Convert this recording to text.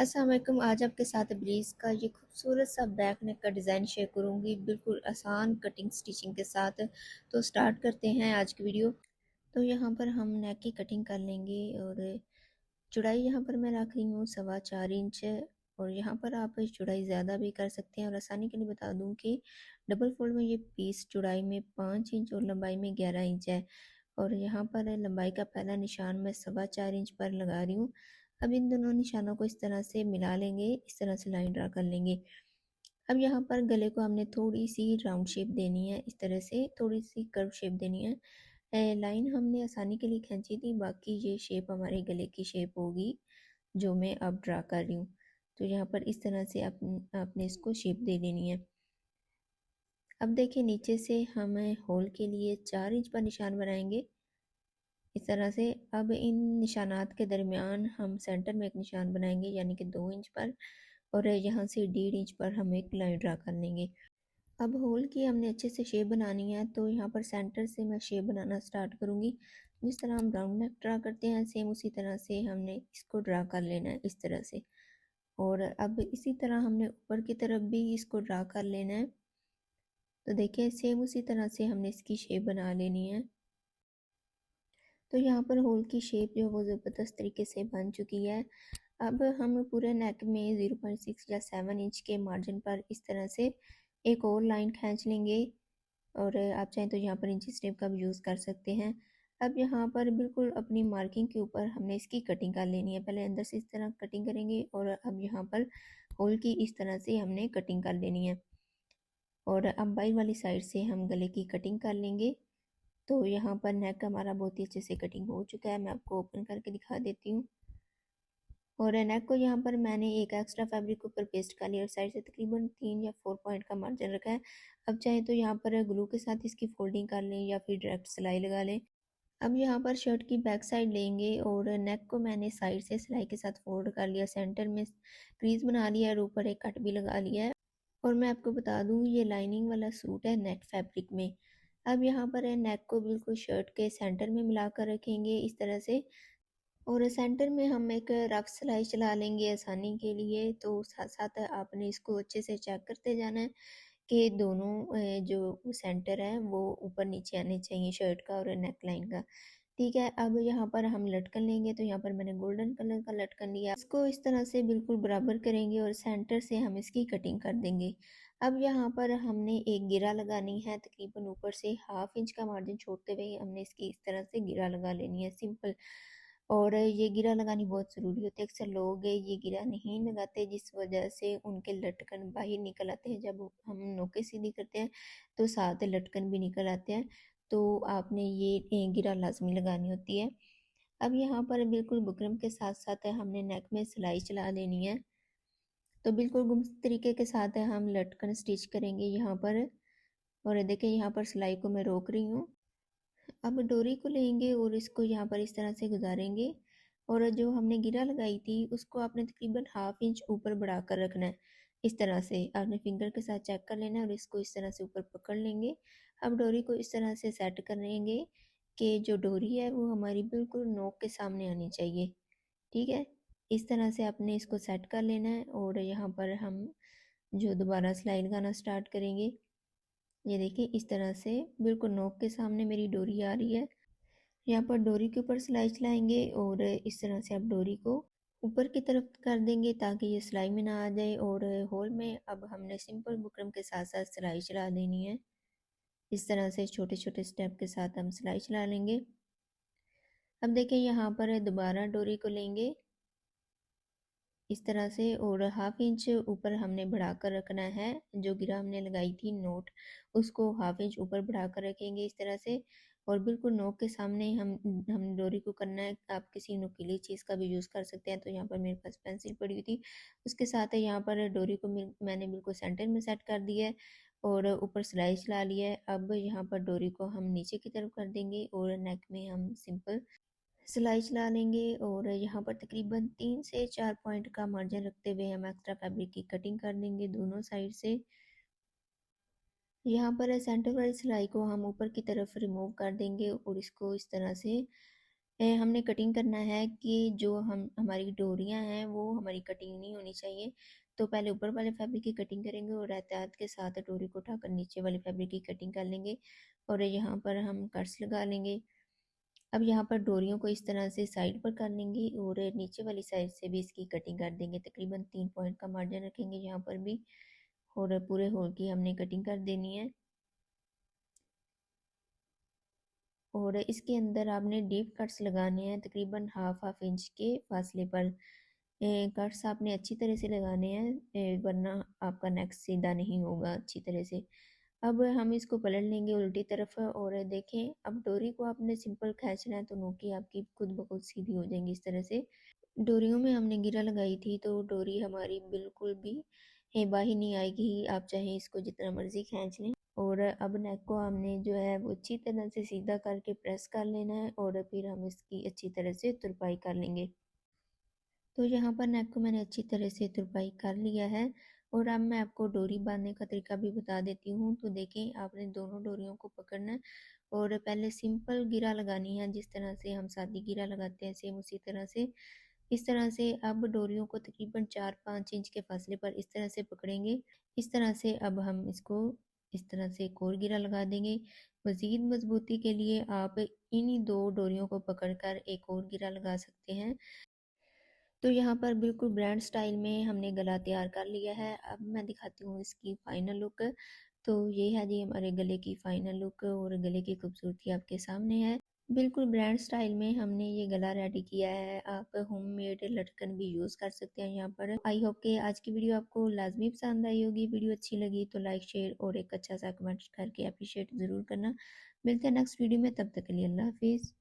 अस्सलाम वालेकुम। आज आपके साथ ब्रीज़ का ये खूबसूरत सा बैक नेक का डिज़ाइन शेयर करूँगी, बिल्कुल आसान कटिंग स्टिचिंग के साथ। तो स्टार्ट करते हैं आज की वीडियो। तो यहाँ पर हम नेक की कटिंग कर लेंगे और चौड़ाई यहाँ पर मैं रख रही हूँ 4.25 इंच। और यहाँ पर आप चौड़ाई ज़्यादा भी कर सकते हैं, और आसानी के लिए बता दूँ कि डबल फोल्ड में ये पीस चौड़ाई में 5 इंच और लंबाई में 11 इंच है। और यहाँ पर लंबाई का पहला निशान मैं 4.25 इंच पर लगा रही हूँ। अब इन दोनों निशानों को इस तरह से मिला लेंगे, इस तरह से लाइन ड्रा कर लेंगे। अब यहाँ पर गले को हमने थोड़ी सी राउंड शेप देनी है, इस तरह से थोड़ी सी कर्व शेप देनी है। लाइन हमने आसानी के लिए खींची थी, बाकी ये शेप हमारे गले की शेप होगी जो मैं अब ड्रा कर रही हूँ। तो यहाँ पर इस तरह से आपने इसको शेप दे देनी है। अब देखिए, नीचे से हम होल के लिए 4 इंच पर निशान बनाएंगे इस तरह से। अब इन निशानात के दरमियान हम सेंटर में एक निशान बनाएंगे, यानी कि 2 इंच पर, और यहाँ से 1.5 इंच पर हम एक लाइन ड्रा कर लेंगे। अब होल की हमने अच्छे से शेप बनानी है, तो यहाँ पर सेंटर से मैं शेप बनाना स्टार्ट करूँगी। जिस तरह हम राउंड नेक ड्रा करते हैं, सेम उसी तरह से हमने इसको ड्रा कर लेना है इस तरह से। और अब इसी तरह हमने ऊपर की तरफ भी इसको ड्रा कर लेना है। तो देखिए, सेम उसी तरह से हमने इसकी शेप बना लेनी है। तो यहाँ पर होल की शेप जो है वो ज़बरदस्त तरीके से बन चुकी है। अब हम पूरे नेक में 0.6 या 7 इंच के मार्जिन पर इस तरह से एक और लाइन खींच लेंगे, और आप चाहें तो यहाँ पर इंची टेप का भी यूज़ कर सकते हैं। अब यहाँ पर बिल्कुल अपनी मार्किंग के ऊपर हमने इसकी कटिंग कर लेनी है। पहले अंदर से इस तरह कटिंग करेंगे, और अब यहाँ पर होल की इस तरह से हमने कटिंग कर लेनी है। और अब बाई वाली साइड से हम गले की कटिंग कर लेंगे। तो यहाँ पर नेक हमारा बहुत ही अच्छे से कटिंग हो चुका है, मैं आपको ओपन करके दिखा देती हूँ। और नेक को यहाँ पर मैंने एक एक्स्ट्रा फैब्रिक ऊपर पेस्ट कर लिया और साइड से तकरीबन 3 या 4 पॉइंट का मार्जिन रखा है। अब चाहे तो यहाँ पर ग्लू के साथ इसकी फोल्डिंग कर लें या फिर डायरेक्ट सिलाई लगा लें। अब यहाँ पर शर्ट की बैक साइड लेंगे, और नेक को मैंने साइड से सिलाई के साथ फोल्ड कर लिया, सेंटर में क्रीज बना लिया और ऊपर एक कट भी लगा लिया है। और मैं आपको बता दूँ, ये लाइनिंग वाला सूट है नेट फैब्रिक में। अब यहाँ पर नेक को बिल्कुल शर्ट के सेंटर में मिला कर रखेंगे इस तरह से, और सेंटर में हम एक रफ सिलाई चला लेंगे आसानी के लिए। तो साथ साथ आपने इसको अच्छे से चेक करते जाना है कि दोनों जो सेंटर है वो ऊपर नीचे आने चाहिए, शर्ट का और नेक लाइन का। ठीक है, अब यहाँ पर हम लटकन लेंगे, तो यहाँ पर मैंने गोल्डन कलर का लटकन लिया। इसको इस तरह से बिल्कुल बराबर करेंगे और सेंटर से हम इसकी कटिंग कर देंगे। अब यहाँ पर हमने एक गिरा लगानी है, तकरीबन ऊपर से 1/2 इंच का मार्जिन छोड़ते हुए हमने इसकी इस तरह से गिरा लगा लेनी है, सिंपल। और ये गिरा लगानी बहुत ज़रूरी होती है। अक्सर लोग ये गिरा नहीं लगाते, जिस वजह से उनके लटकन बाहर निकल आते हैं। जब हम नोके सीधी करते हैं तो साथ लटकन भी निकल आते हैं। तो आपने ये गिरा लाजमी लगानी होती है। अब यहाँ पर बिल्कुल बुकरम के साथ साथ हमने नेक में सिलाई चला देनी है। तो बिल्कुल गुम तरीके के साथ हम लटकन स्टिच करेंगे यहाँ पर। और देखिए, यहाँ पर सिलाई को मैं रोक रही हूँ। अब डोरी को लेंगे और इसको यहाँ पर इस तरह से गुजारेंगे, और जो हमने गिरा लगाई थी उसको आपने तकरीबन 1/2 इंच ऊपर बढ़ा कर रखना है। इस तरह से आपने फिंगर के साथ चेक कर लेना है, और इसको इस तरह से ऊपर पकड़ लेंगे। अब डोरी को इस तरह से सेट कर लेंगे कि जो डोरी है वो हमारी बिल्कुल नोक के सामने आनी चाहिए। ठीक है, इस तरह से आपने इसको सेट कर लेना है। और यहाँ पर हम जो दोबारा सिलाई लगाना स्टार्ट करेंगे, ये देखिए इस तरह से बिल्कुल नोक के सामने मेरी डोरी आ रही है। यहाँ पर डोरी के ऊपर सिलाई चलाएंगे, और इस तरह से आप डोरी को ऊपर की तरफ कर देंगे ताकि ये सिलाई में ना आ जाए। और होल में अब हमने सिंपल बुकरम के साथ साथ सिलाई चला देनी है। इस तरह से छोटे छोटे स्टेप के साथ हम सिलाई चला लेंगे। अब देखिए, यहाँ पर दोबारा डोरी को लेंगे इस तरह से, और 1/2 इंच ऊपर हमने बढ़ा कर रखना है। जो गिरा हमने लगाई थी नोट, उसको 1/2 इंच ऊपर बढ़ा कर रखेंगे इस तरह से। और बिल्कुल नोक के सामने हम डोरी को करना है। आप किसी नुकीली चीज़ का भी यूज़ कर सकते हैं। तो यहाँ पर मेरे पास पेंसिल पड़ी हुई थी, उसके साथ यहाँ पर डोरी को मैंने बिल्कुल सेंटर में सेट कर दिया है, और ऊपर सिलाई चला लिया है। अब यहाँ पर डोरी को हम नीचे की तरफ कर देंगे, और नेक में हम सिंपल सिलाई चला लेंगे। और यहाँ पर तकरीबन 3 से 4 पॉइंट का मार्जिन रखते हुए हम एक्स्ट्रा फैब्रिक की कटिंग कर देंगे दोनों साइड से। यहाँ पर सेंटर वाली सिलाई को हम ऊपर की तरफ रिमूव कर देंगे, और इसको इस तरह से हमने कटिंग करना है कि जो हम हमारी डोरियां हैं वो हमारी कटिंग नहीं होनी चाहिए। तो पहले ऊपर वाले फैब्रिक की कटिंग करेंगे और एहतियात के साथ डोरी को उठाकर नीचे वाले फैब्रिक की कटिंग कर लेंगे और यहाँ पर हम कट्स लगा लेंगे। अब यहाँ पर डोरियों को इस तरह से साइड पर कर लेंगे और नीचे वाली साइड से भी इसकी कटिंग कर देंगे। तकरीबन 3 पॉइंट का मार्जिन रखेंगे यहाँ पर भी और पूरे होल की हमने कटिंग कर देनी है। और इसके अंदर आपने डीप कट्स लगाने हैं तकरीबन हाफ इंच के फासले पर। कट्स आपने अच्छी तरह से लगाने हैं वरना आपका नेक सीधा नहीं होगा अच्छी तरह से। अब हम इसको पलट लेंगे उल्टी तरफ और देखें, अब डोरी को आपने सिंपल खींचना है तो नोकी आपकी खुद ब खुद सीधी हो जाएंगी इस तरह से। डोरियों में हमने गिरा लगाई थी तो डोरी हमारी बिल्कुल भी बाही नहीं आएगी, आप चाहे इसको जितना मर्जी खींच लें। और अब नेक को हमने जो है वो अच्छी तरह से सीधा करके प्रेस कर लेना है और फिर हम इसकी अच्छी तरह से तुरपाई कर लेंगे। तो यहाँ पर नेक को मैंने अच्छी तरह से तुरपाई कर लिया है और अब मैं आपको डोरी बांधने का तरीका भी बता देती हूँ। तो देखें, आपने दोनों डोरियों को पकड़ना है और पहले सिंपल गिरा लगानी है, जिस तरह से हम सादी गिरा लगाते हैं सेम उसी तरह से। इस तरह से अब डोरियों को तकरीबन 4-5 इंच के फासले पर इस तरह से पकड़ेंगे। इस तरह से अब हम इसको इस तरह से एक और गिरा लगा देंगे। मज़ीद मजबूती के लिए आप इन्हीं दो डोरियों को पकड़कर एक और गिरा लगा सकते हैं। तो यहाँ पर बिल्कुल ब्रांड स्टाइल में हमने गला तैयार कर लिया है। अब मैं दिखाती हूँ इसकी फाइनल लुक। तो ये है जी हमारे गले की फाइनल लुक और गले की खूबसूरती आपके सामने है। बिल्कुल ब्रांड स्टाइल में हमने ये गला रेडी किया है। आप होममेड लटकन भी यूज़ कर सकते हैं यहाँ पर। आई होप कि आज की वीडियो आपको लाजमी पसंद आई होगी। वीडियो अच्छी लगी तो लाइक शेयर और एक अच्छा सा कमेंट करके अप्रिशिएट ज़रूर करना। मिलते हैं नेक्स्ट वीडियो में, तब तक के लिए अल्लाह हाफिज़।